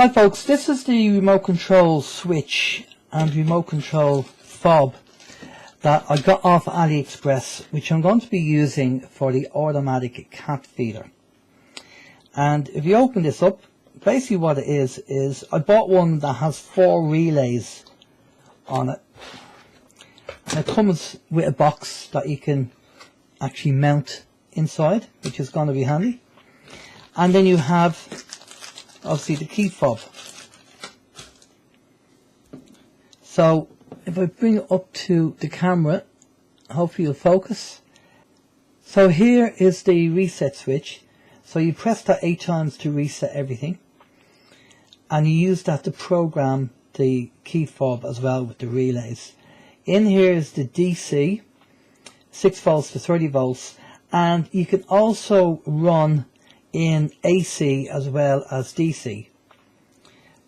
Hi folks, this is the remote control switch and remote control fob that I got off AliExpress, which I'm going to be using for the automatic cat feeder. And if you open this up, basically what it is I bought one that has 4 relays on it. And it comes with a box that you can actually mount inside, which is going to be handy. And then you have obviously the key fob. So if I bring it up to the camera, hopefully you'll focus. So here is the reset switch. So you press that 8 times to reset everything, and you use that to program the key fob as well with the relays. In here is the DC, 6 volts to 30 volts, and you can also run in AC as well as DC.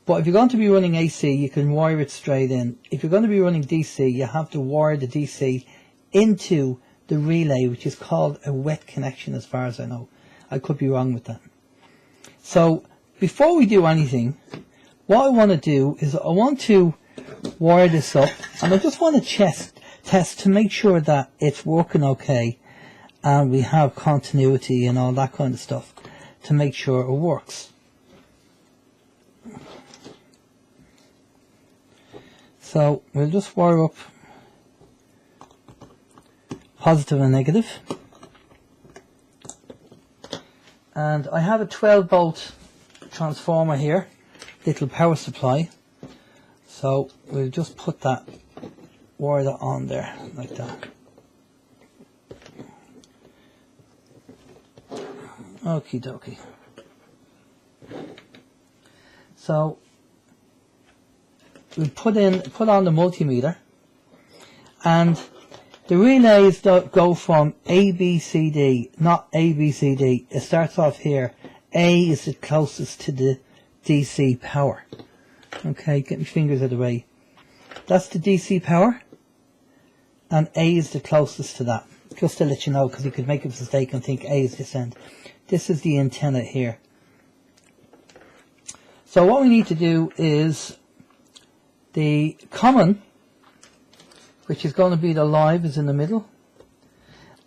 But if you're going to be running AC, you can wire it straight in. If you're going to be running DC, you have to wire the DC into the relay, which is called a wet connection as far as I know. I could be wrong with that. So before we do anything, what I want to do is I want to wire this up, and I just want to test to make sure that it's working okay and we have continuity and all that kind of stuff to make sure it works. So we'll just wire up positive and negative. And I have a 12 volt transformer here, little power supply. So we'll just put that, wire that on there like that. Okie dokie. So we put on the multimeter, and the relays go from A, B, C, D, not A, B, C, D. It starts off here. A is the closest to the DC power. Okay, get my fingers out of the way. That's the DC power, and A is the closest to that. Just to let you know, because you could make a mistake and think A is this end. This is the antenna here. So what we need to do is the common, which is going to be the live, is in the middle.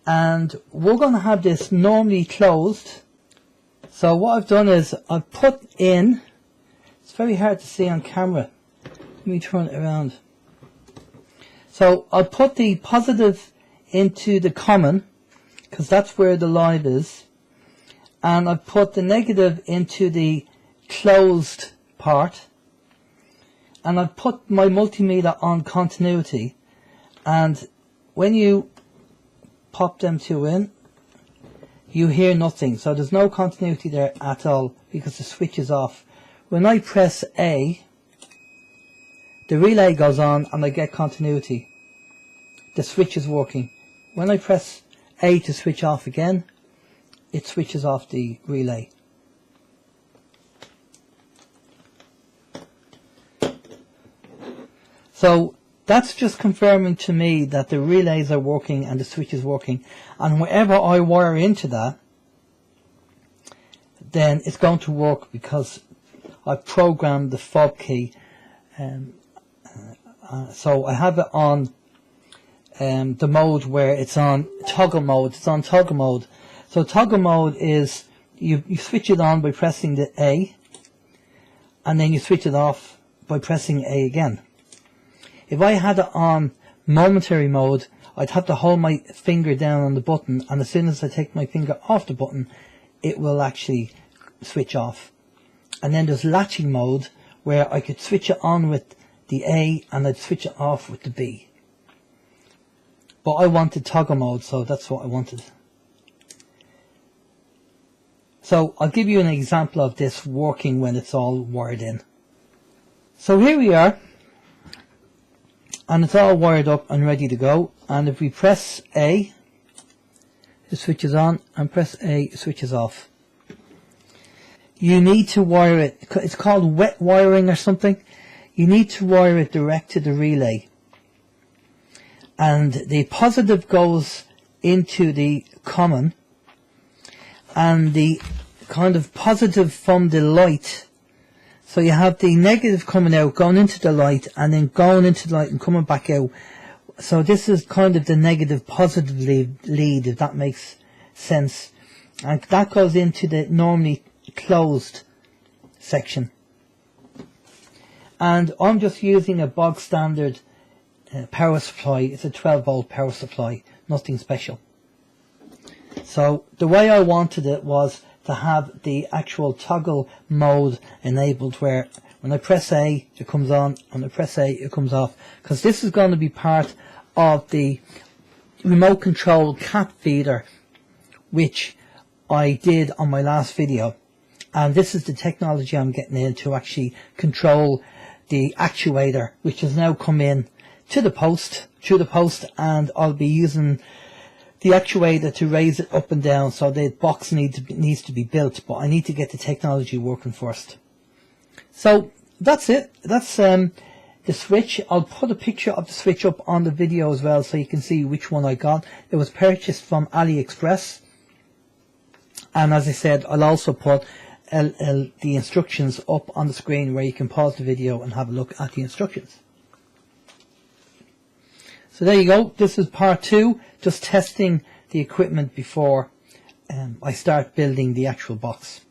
And we're going to have this normally closed. So what I've done is I've put in, it's very hard to see on camera. Let me turn it around. So I'll put the positive into the common, because that's where the live is. And I've put the negative into the closed part. And I've put my multimeter on continuity. And when you pop them two in, you hear nothing. So there's no continuity there at all because the switch is off. When I press A, the relay goes on and I get continuity. The switch is working. When I press A to switch off again, it switches off the relay. So that's just confirming to me that the relays are working and the switch is working. And wherever I wire into that, then it's going to work because I've programmed the fob key. So I have it on the mode where it's on toggle mode. It's on toggle mode. So toggle mode is you switch it on by pressing the A, and then you switch it off by pressing A again. If I had it on momentary mode, I'd have to hold my finger down on the button, and as soon as I take my finger off the button, it will actually switch off. And then there's latching mode, where I could switch it on with the A and I'd switch it off with the B. But I wanted toggle mode, so that's what I wanted. So I'll give you an example of this working when it's all wired in. So here we are, and it's all wired up and ready to go. And if we press A, it switches on, and press A, it switches off. You need to wire it, it's called wet wiring or something. You need to wire it direct to the relay. And the positive goes into the common, and the kind of positive from the light So you have the negative coming out, going into the light, and then going into the light and coming back out. So this is kind of the negative positive lead, if that makes sense. And that goes into the normally closed section. And I'm just using a bog standard power supply. It's a 12 volt power supply, nothing special. So the way I wanted it was to have the actual toggle mode enabled, where when I press A it comes on, when I press A it comes off, because this is going to be part of the remote control cat feeder which I did on my last video. And this is the technology I'm getting in to actually control the actuator, which has now come in to the post, through the post, and I'll be using the actuator to raise it up and down. So the box needs to be built, but I need to get the technology working first. So that's it. That's the switch. I'll put a picture of the switch up on the video as well, so you can see which one I got. It was purchased from AliExpress, and as I said, I'll also put the instructions up on the screen where you can pause the video and have a look at the instructions. So there you go. This is part 2, just testing the equipment before I start building the actual box.